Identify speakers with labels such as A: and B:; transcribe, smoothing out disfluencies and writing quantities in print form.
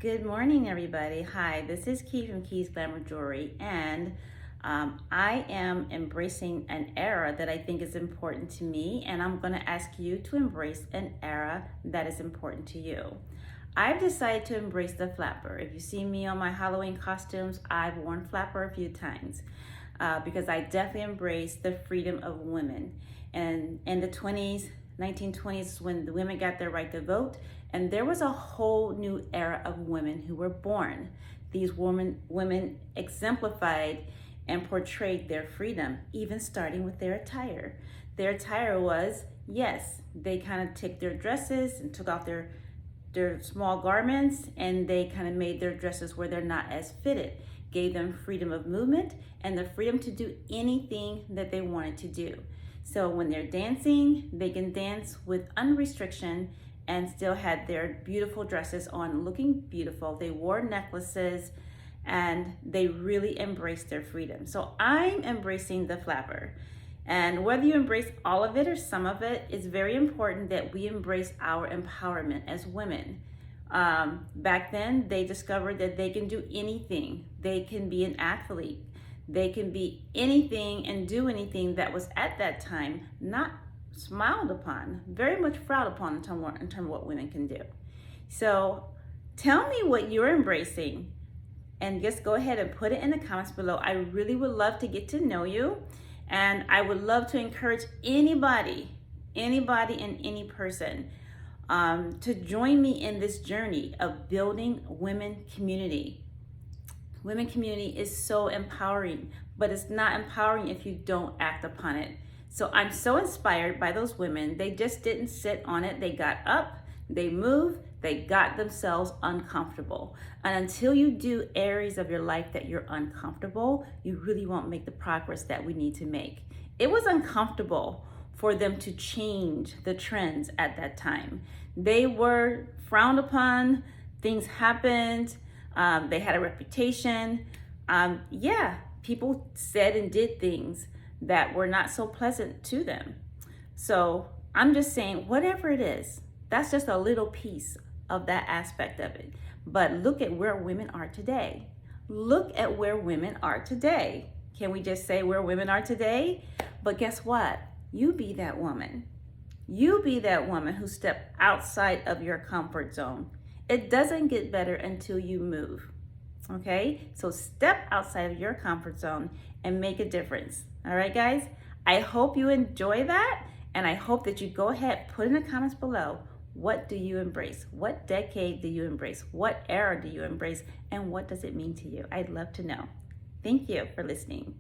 A: Good morning, everybody. Hi, this is Key from Key's Glamour Jewelry, and I am embracing an era that I think is important to me, and I'm going to ask you to embrace an era that is important to you. I've decided to embrace the flapper. If you see me on my Halloween costumes, I've worn flapper a few times because I definitely embrace the freedom of women. And in the 1920s, when the women got their right to vote, and there was a whole new era of women who were born. These women exemplified and portrayed their freedom, even starting with their attire. Their attire was, yes, they kind of took their dresses and took off their small garments, and they kind of made their dresses where they're not as fitted, gave them freedom of movement and the freedom to do anything that they wanted to do. So when they're dancing, they can dance with unrestriction and still had their beautiful dresses on, looking beautiful. They wore necklaces and they really embraced their freedom. So I'm embracing the flapper. And whether you embrace all of it or some of it, it's very important that we embrace our empowerment as women. Back then, they discovered that they can do anything. They can be an athlete. They can be anything and do anything that was at that time not smiled upon, very much frowned upon in terms of what women can do. So tell me what you're embracing and just go ahead and put it in the comments below. I really would love to get to know you, and I would love to encourage anybody and any person to join me in this journey of building women community. Women community is so empowering, but it's not empowering if you don't act upon it. So I'm so inspired by those women. They just didn't sit on it. They got up, they moved, they got themselves uncomfortable. And until you do areas of your life that you're uncomfortable, you really won't make the progress that we need to make. It was uncomfortable for them to change the trends at that time. They were frowned upon, things happened, they had a reputation. People said and did things that were not so pleasant to them. So I'm just saying, whatever it is, that's just a little piece of that aspect of it. But look at where women are today. Look at where women are today. Can we just say where women are today? But guess what? You be that woman. You be that woman who stepped outside of your comfort zone. It doesn't get better until you move. Okay, so step outside of your comfort zone and make a difference. All right, guys, I hope you enjoy that, and I hope that you go ahead, put in the comments below, what do you embrace? What decade do you embrace? What era do you embrace? And what does it mean to you? I'd love to know. Thank you for listening.